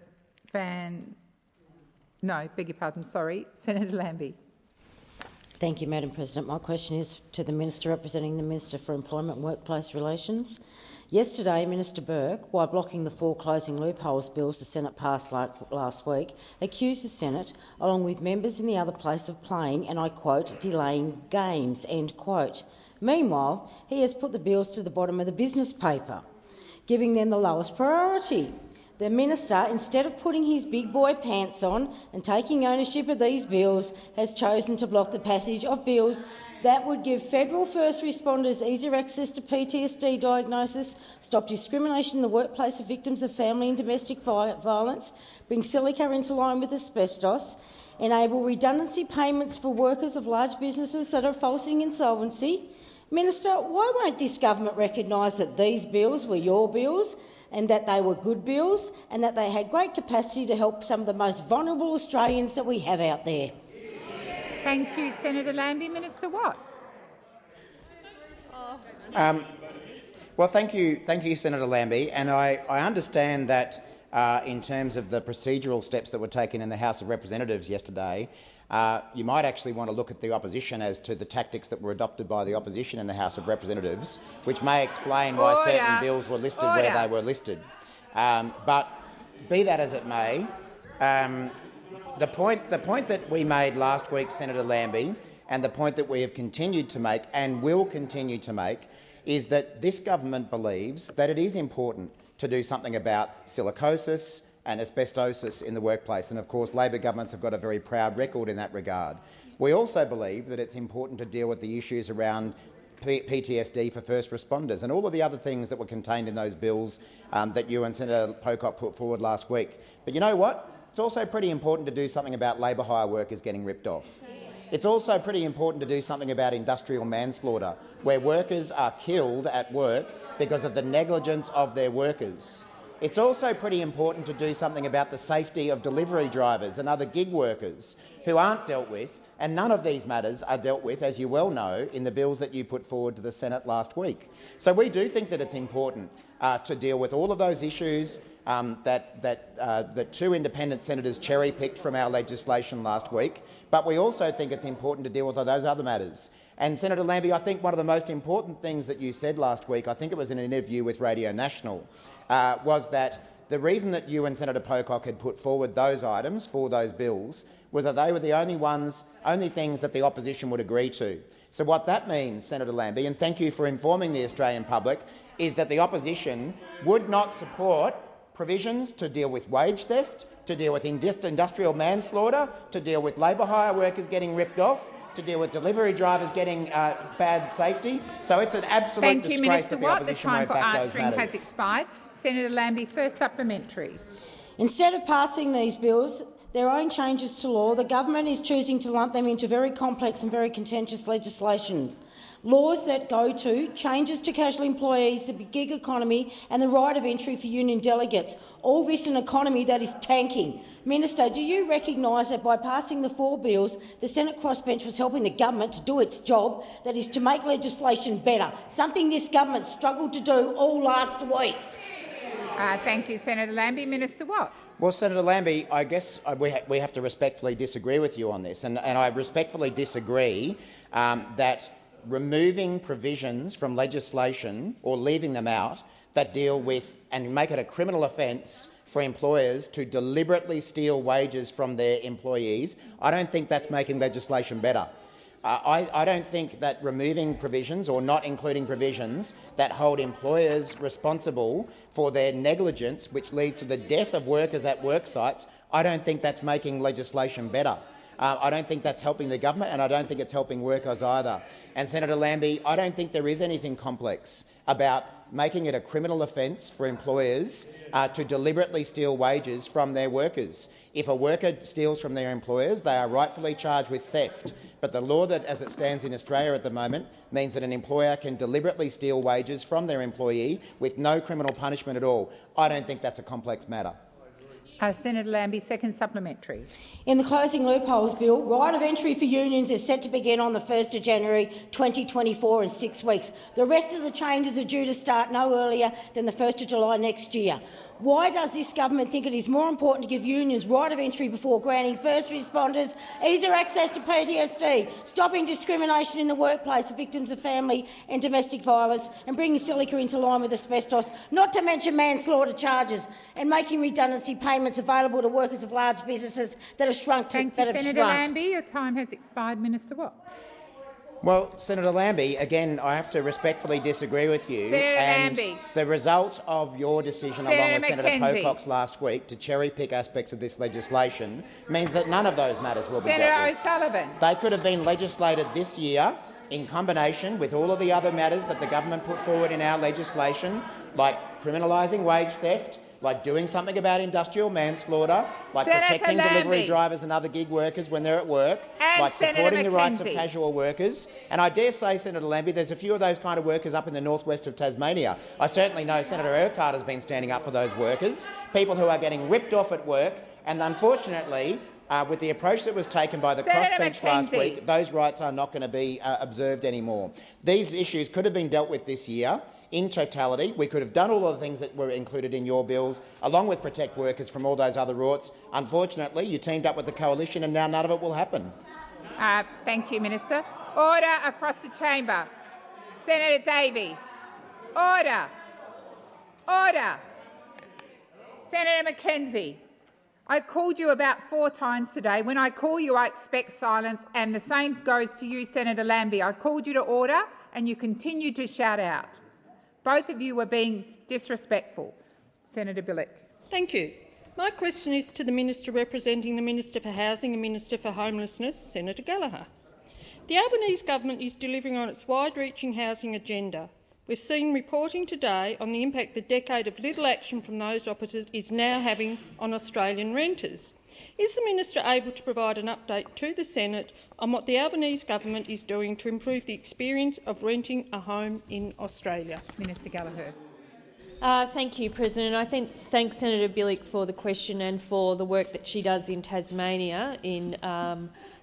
Van... No, beg your pardon, sorry. Senator Lambie. Thank you, Madam President. My question is to the Minister representing the Minister for Employment and Workplace Relations. Yesterday, Minister Burke, while blocking the 4 closing loopholes bills the Senate passed last week, accused the Senate, along with members in the other place, of playing, and I quote, delaying games, end quote. Meanwhile, he has put the bills to the bottom of the business paper, giving them the lowest priority. The Minister, instead of putting his big boy pants on and taking ownership of these bills, has chosen to block the passage of bills that would give federal first responders easier access to PTSD diagnosis, stop discrimination in the workplace of victims of family and domestic violence, bring silica into line with asbestos, enable redundancy payments for workers of large businesses that are facing insolvency. Minister, why won't this government recognise that these bills were your bills, and that they were good bills, and that they had great capacity to help some of the most vulnerable Australians that we have out there? Thank you, Senator Lambie. Minister Watt. Well, thank you, Senator Lambie. And I understand that in terms of the procedural steps that were taken in the House of Representatives yesterday, you might actually want to look at the opposition as to the tactics that were adopted by the opposition in the House of Representatives, which may explain why certain bills were listed where they were listed. But be that as it may, the point that we made last week, Senator Lambie, and the point that we have continued to make and will continue to make is that this government believes that it is important to do something about silicosis and asbestosis in the workplace. And of course, Labor governments have got a very proud record in that regard. We also believe that it's important to deal with the issues around PTSD for first responders and all of the other things that were contained in those bills that you and Senator Pocock put forward last week. But you know what? It's also pretty important to do something about labour hire workers getting ripped off. It's also pretty important to do something about industrial manslaughter, where workers are killed at work because of the negligence of their workers. It's also pretty important to do something about the safety of delivery drivers and other gig workers who aren't dealt with, and none of these matters are dealt with, as you well know, in the bills that you put forward to the Senate last week. So we do think that it's important to deal with all of those issues that 2 independent senators cherry-picked from our legislation last week, but we also think it's important to deal with those other matters. And Senator Lambie, I think one of the most important things that you said last week, I think it was in an interview with Radio National, was that the reason that you and Senator Pocock had put forward those items for those bills was that they were the only things that the opposition would agree to. So what that means, Senator Lambie, and thank you for informing the Australian public, is that the opposition would not support provisions to deal with wage theft, to deal with industrial manslaughter, to deal with labour hire workers getting ripped off, to deal with delivery drivers getting bad safety. So it's an absolute disgrace that the opposition won't back those matters. Thank you, Minister Watt. The time for answering has expired. Senator Lambie, first supplementary. Instead of passing these bills, their own changes to law, the government is choosing to lump them into very complex and very contentious legislation. Laws that go to changes to casual employees, the gig economy and the right of entry for union delegates, all this in an economy that is tanking. Minister, do you recognise that by passing the 4 bills, the Senate crossbench was helping the government to do its job, that is to make legislation better, something this government struggled to do all last weeks? Thank you, Senator Lambie. Minister Watt. Well, Senator Lambie, I guess we have to respectfully disagree with you on this, and I respectfully disagree that removing provisions from legislation or leaving them out that deal with and make it a criminal offence for employers to deliberately steal wages from their employees, I don't think that's making legislation better. I don't think that removing provisions or not including provisions that hold employers responsible for their negligence, which leads to the death of workers at work sites, I don't think that's making legislation better. I don't think that's helping the government, and I don't think it's helping workers either. And Senator Lambie, I don't think there is anything complex about making it a criminal offence for employers to deliberately steal wages from their workers. If a worker steals from their employers, they are rightfully charged with theft. But the law that, as it stands in Australia at the moment, means that an employer can deliberately steal wages from their employee with no criminal punishment at all. I don't think that's a complex matter. Senator Lambie, second supplementary. In the Closing Loopholes Bill, right of entry for unions is set to begin on the 1st of January 2024 in 6 weeks. The rest of the changes are due to start no earlier than the 1st of July next year. Why does this government think it is more important to give unions right of entry before granting first responders easier access to PTSD, stopping discrimination in the workplace for victims of family and domestic violence, and bringing silica into line with asbestos, not to mention manslaughter charges, and making redundancy payments available to workers of large businesses that have shrunk? Thank you, Senator Lambie. Your time has expired. Minister Watt. Well, Senator Lambie, again, I have to respectfully disagree with you. Senator Lambie. The result of your decision, Senator along with Senator McKenzie. Pocock's last week, to cherry-pick aspects of this legislation means that none of those matters will be Senator dealt with. O'Sullivan. They could have been legislated this year in combination with all of the other matters that the government put forward in our legislation, like criminalising wage theft, like doing something about industrial manslaughter, like Senator protecting delivery Lambie. drivers and other gig workers when they're at work, And like Senator supporting the rights of McKenzie. casual workers. And I dare say, Senator Lambie, there's a few of those kind of workers up in the northwest of Tasmania. I certainly know Senator Urquhart has been standing up for those workers, people who are getting ripped off at work, and unfortunately, with the approach that was taken by the Senator crossbench last McKenzie. week, those rights are not going to be observed anymore. These issues could have been dealt with this year. In totality, we could have done all of the things that were included in your bills, along with protect workers from all those other rorts. Unfortunately, you teamed up with the coalition and now none of it will happen. Thank you, Minister. Order across the chamber. Senator Davey. Order. Order. Senator McKenzie. I've called you about 4 times today. When I call you, I expect silence, and the same goes to you, Senator Lambie. I called you to order and you continue to shout out. Both of you were being disrespectful. Senator Bilyk. Thank you. My question is to the Minister representing the Minister for Housing and Minister for Homelessness, Senator Gallagher. The Albanese government is delivering on its wide-reaching housing agenda. We've seen reporting today on the impact the decade of little action from those opposite is now having on Australian renters. Is the Minister able to provide an update to the Senate on what the Albanese government is doing to improve the experience of renting a home in Australia? Minister Gallagher. Thank you, President. I thank Senator Bilyk for the question and for the work that she does in Tasmania in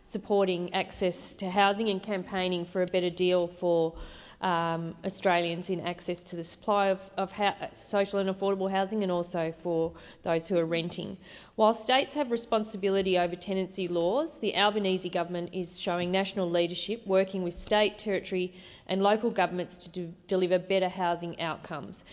supporting access to housing and campaigning for a better deal for Australians in access to the supply of social and affordable housing, and also for those who are renting. While states have responsibility over tenancy laws, the Albanese government is showing national leadership, working with state, territory and local governments to deliver better housing outcomes.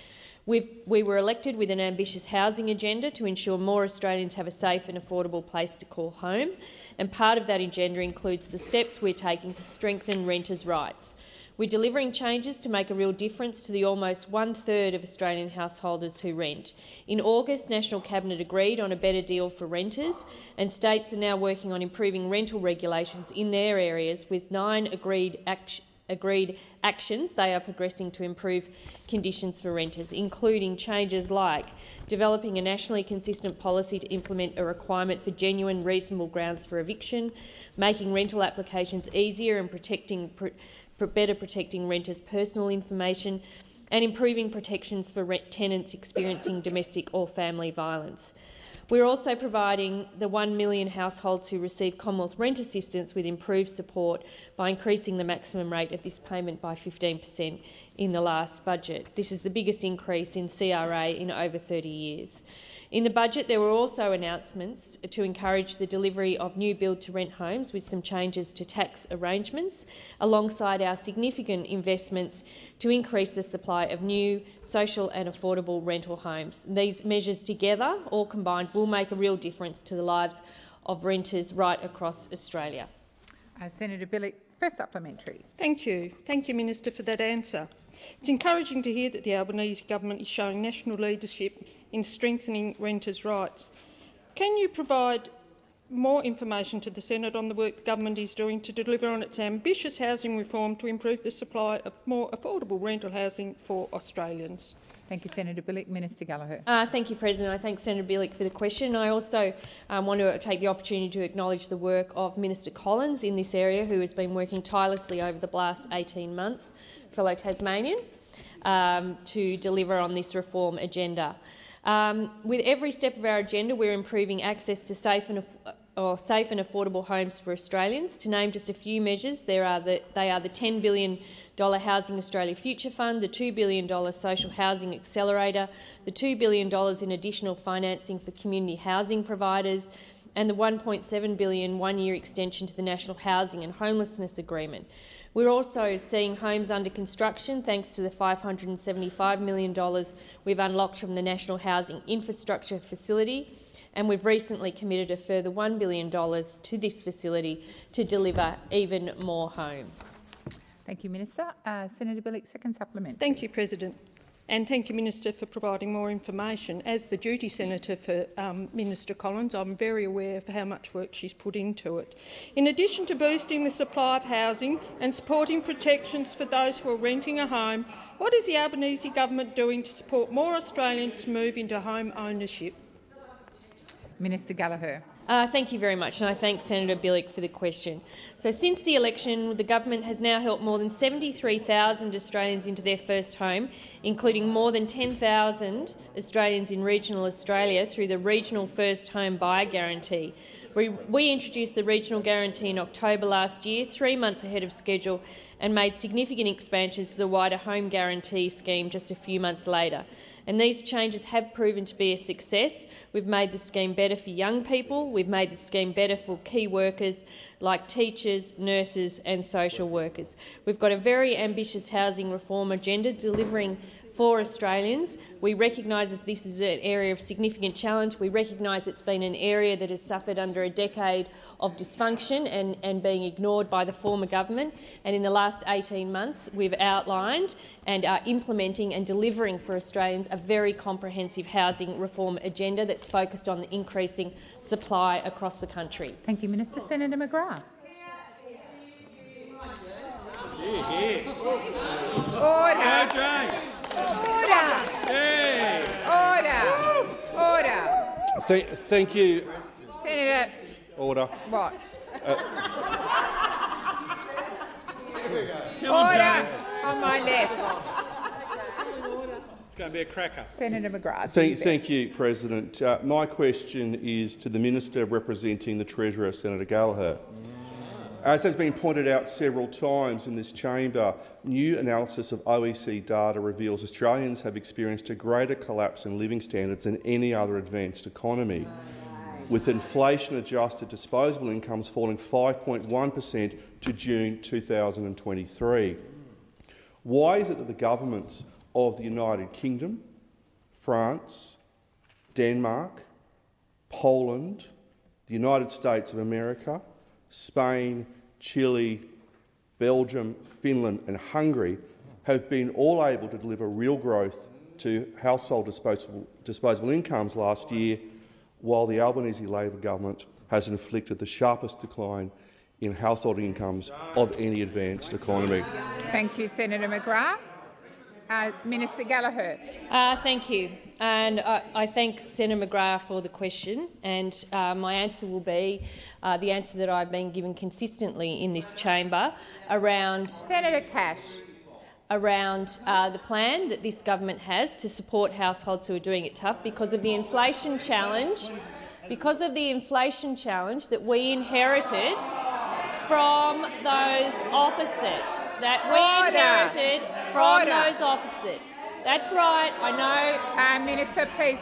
We were elected with an ambitious housing agenda to ensure more Australians have a safe and affordable place to call home, and part of that agenda includes the steps we're taking to strengthen renters' rights. We're delivering changes to make a real difference to the almost 1/3 of Australian householders who rent. In August, National Cabinet agreed on a better deal for renters, and states are now working on improving rental regulations in their areas, with 9 agreed actions they are progressing to improve conditions for renters, including changes like developing a nationally consistent policy to implement a requirement for genuine reasonable grounds for eviction, making rental applications easier and better protecting renters' personal information, and improving protections for tenants experiencing domestic or family violence. We're also providing the 1 million households who receive Commonwealth rent assistance with improved support by increasing the maximum rate of this payment by 15% in the last budget. This is the biggest increase in CRA in over 30 years. In the budget, there were also announcements to encourage the delivery of new build-to-rent homes with some changes to tax arrangements, alongside our significant investments to increase the supply of new, social and affordable rental homes. These measures together, all combined, will make a real difference to the lives of renters right across Australia. Senator Bilyk, first supplementary. Thank you. Thank you, Minister, for that answer. It's encouraging to hear that the Albanese government is showing national leadership in strengthening renters' rights. Can you provide more information to the Senate on the work the government is doing to deliver on its ambitious housing reform to improve the supply of more affordable rental housing for Australians? Thank you, Senator Bilyk. Minister Gallagher. Thank you, President. I thank Senator Bilyk for the question. I also want to take the opportunity to acknowledge the work of Minister Collins in this area, who has been working tirelessly over the last 18 months, fellow Tasmanian, to deliver on this reform agenda. With every step of our agenda, we're improving access to safe and affordable homes for Australians. To name just a few measures, they are the $10 billion Housing Australia Future Fund, the $2 billion Social Housing Accelerator, the $2 billion in additional financing for community housing providers, and the $1.7 billion one-year extension to the National Housing and Homelessness Agreement. We're also seeing homes under construction thanks to the $575 million we've unlocked from the National Housing Infrastructure Facility, and we've recently committed a further $1 billion to this facility to deliver even more homes. Thank you, Minister. Senator Bilyk, second supplementary. Thank you, President. And thank you, Minister, for providing more information. As the duty senator for Minister Collins, I'm very aware of how much work she's put into it. In addition to boosting the supply of housing and supporting protections for those who are renting a home, what is the Albanese government doing to support more Australians to move into home ownership? Minister Gallagher. Thank you very much, and I thank Senator Bilyk for the question. So, since the election, the government has now helped more than 73,000 Australians into their first home, including more than 10,000 Australians in regional Australia through the Regional First Home Buyer Guarantee. We introduced the Regional Guarantee in October last year, 3 months ahead of schedule, and made significant expansions to the wider Home Guarantee scheme just a few months later. And these changes have proven to be a success. We've made the scheme better for young people. We've made the scheme better for key workers like teachers, nurses and social workers. We've got a very ambitious housing reform agenda delivering for Australians. We recognise that this is an area of significant challenge. We recognise it's been an area that has suffered under a decade of dysfunction and being ignored by the former government. And in the last 18 months, we've outlined and are implementing and delivering for Australians a very comprehensive housing reform agenda that's focused on the increasing supply across the country. Thank you, Minister. Senator McGrath. Order. Order. Thank you. Senator. Order. What? Order. On my left. It's going to be a cracker. Senator McGrath. Thank you, President. My question is to the Minister representing the Treasurer, Senator Gallagher. As has been pointed out several times in this chamber, new analysis of OECD data reveals Australians have experienced a greater collapse in living standards than any other advanced economy, with inflation-adjusted disposable incomes falling 5.1% to June 2023. Why is it that the governments of the United Kingdom, France, Denmark, Poland, the United States of America, Spain, Chile, Belgium, Finland and Hungary have been all able to deliver real growth to household disposable incomes last year, while the Albanese Labor government has inflicted the sharpest decline in household incomes of any advanced economy. Thank you, Senator McGrath. Minister Gallagher. Thank you. And I thank Senator McGrath for the question, and my answer will be the answer that I've been given consistently in this chamber around Senator Cash. Around the plan that this government has to support households who are doing it tough because of the inflation challenge, that we inherited from those opposite. That's right. I know. Minister, please.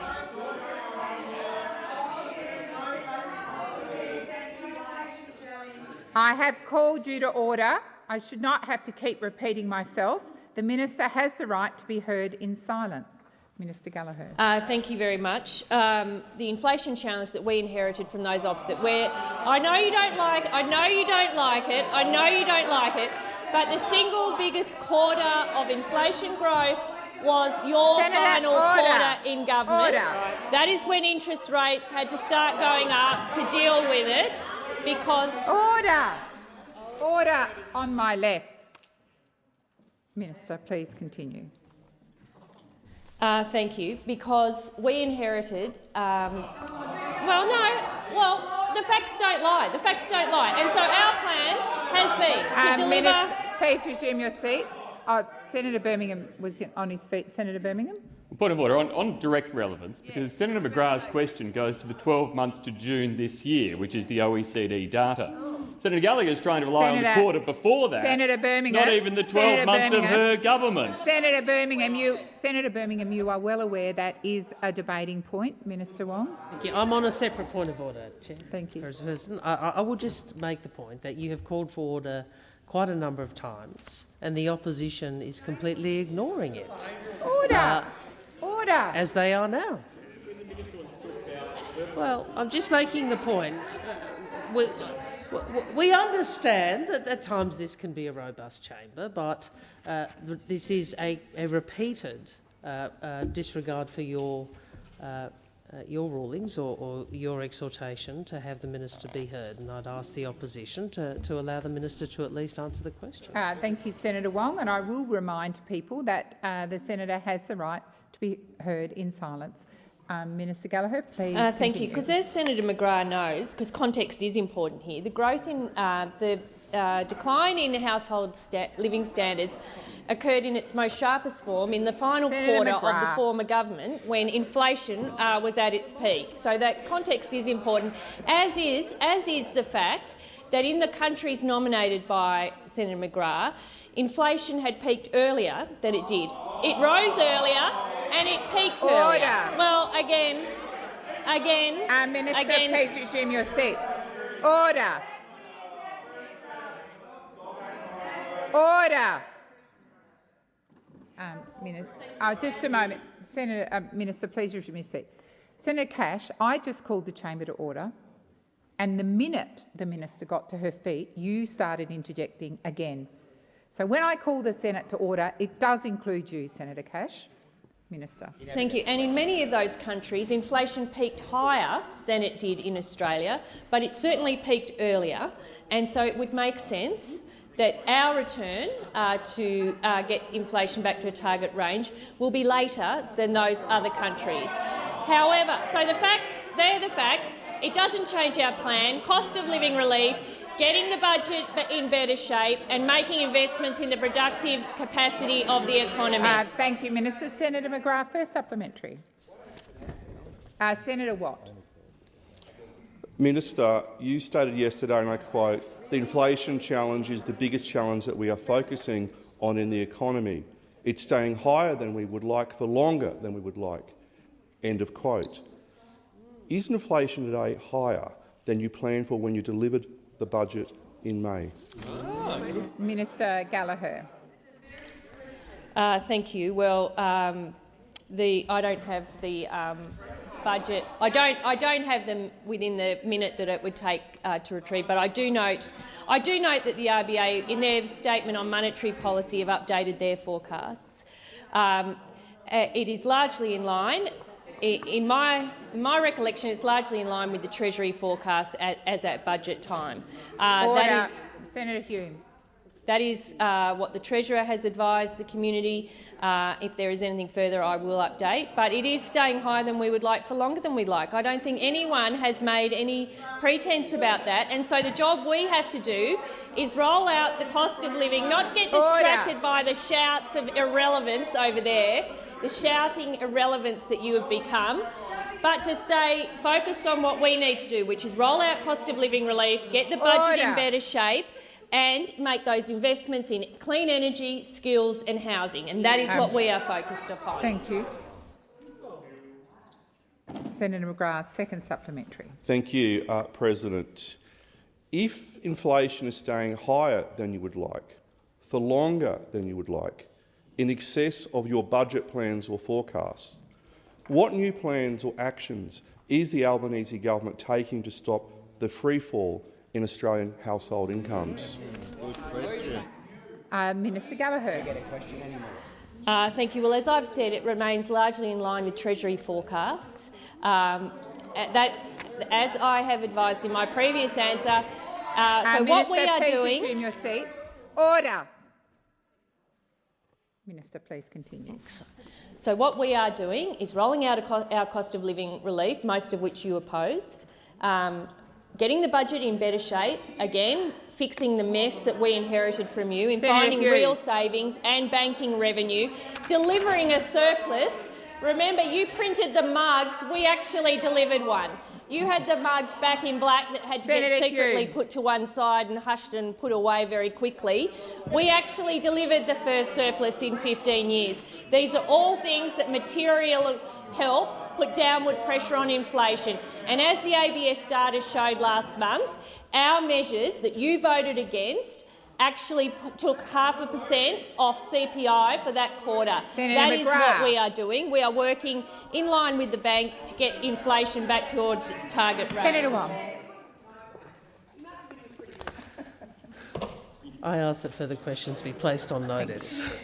I have called you to order. I should not have to keep repeating myself. The minister has the right to be heard in silence. Minister Gallagher. Thank you very much. The inflation challenge that we inherited from those opposite, where I know you don't like it, but the single biggest quarter of inflation growth was your final quarter in government. That is when interest rates had to start going up to deal with it, because— Order on my left. Minister, please continue. Thank you. Because we inherited— the facts don't lie. And so our plan has been to deliver— Minister, please resume your seat. Senator Birmingham was on his feet. Senator Birmingham. Point of order on direct relevance, because Senator McGrath's question goes to the 12 months to June this year, which is the OECD data. Senator Gallagher is trying to rely on the quarter before that. Senator Birmingham. Not even the 12 months of her government. Senator Birmingham, you are well aware that is a debating point. Minister Wong. Thank you. I'm on a separate point of order, Chair. Thank you. I will just make the point that you have called for order quite a number of times, and the opposition is completely ignoring it. Order. As they are now. Well, I'm just making the point. We understand that at times this can be a robust chamber, but this is a repeated disregard for your rulings or your exhortation to have the minister be heard, and I'd ask the opposition to allow the minister to at least answer the question. Thank you, Senator Wong, and I will remind people that the senator has the right to be heard in silence. Minister Gallagher, please. Thank you. Because as Senator McGrath knows, because context is important here, the growth in the decline in household living standards occurred in its most sharpest form in the final quarter of the former government, when inflation was at its peak. So that context is important, as is the fact that in the countries nominated by Senator McGrath, inflation had peaked earlier than it did. It rose earlier and it peaked earlier. Well, again. Minister, please resume your seat. Order. Just a moment. Minister, please resume your seat. Senator Cash, I just called the chamber to order, and the minute the minister got to her feet, you started interjecting again. So when I call the Senate to order, it does include you, Senator Cash. Minister. Thank you. And in many of those countries, inflation peaked higher than it did in Australia, but it certainly peaked earlier. And so it would make sense that our return to get inflation back to a target range will be later than those other countries. However, so they're the facts. It doesn't change our plan. Cost of living relief, getting the budget in better shape and making investments in the productive capacity of the economy. Thank you, Minister. Senator McGrath, first supplementary. Senator Watt. Minister, you stated yesterday, and I quote, "The inflation challenge is the biggest challenge that we are focusing on in the economy. It's staying higher than we would like for longer than we would like." End of quote. Is inflation today higher than you planned for when you delivered the budget in May? Minister Gallagher. Thank you. Well, I don't have the budget. I don't have them within the minute that it would take to retrieve, but I do note that the RBA, in their statement on monetary policy, have updated their forecasts. It is largely in line. In my recollection, it's largely in line with the Treasury forecast as at budget time. Order. Senator Hume. That is what the Treasurer has advised the community. If there is anything further, I will update. But it is staying higher than we would like for longer than we'd like. I don't think anyone has made any pretence about that. And so the job we have to do is roll out the cost of living, not get distracted by the shouts of irrelevance over there, the shouting irrelevance that you have become, but to stay focused on what we need to do, which is roll out cost of living relief, get the budget in better shape, and make those investments in clean energy, skills and housing. And that is what we are focused upon. Thank you. Senator McGrath, second supplementary. Thank you, President. If inflation is staying higher than you would like, for longer than you would like, in excess of your budget plans or forecasts, what new plans or actions is the Albanese government taking to stop the freefall in Australian household incomes? Minister Gallagher. Thank you. Well, as I've said, it remains largely in line with Treasury forecasts. That, as I have advised in my previous answer, so what we are doing. In your seat. Order. Minister, please continue. So what we are doing is rolling out our cost of living relief, most of which you opposed, getting the budget in better shape, again, fixing the mess that we inherited from you, in finding real savings and banking revenue, delivering a surplus. Remember, you printed the mugs. We actually delivered one. You had the mugs back in black that had to get secretly put to one side and hushed and put away very quickly. We actually delivered the first surplus in 15 years. These are all things that materially help put downward pressure on inflation. And as the ABS data showed last month, our measures that you voted against actually took 0.5% off CPI for that quarter. That is what we are doing. We are working in line with the bank to get inflation back towards its target rate. Senator Wong. I ask that further questions be placed on notice.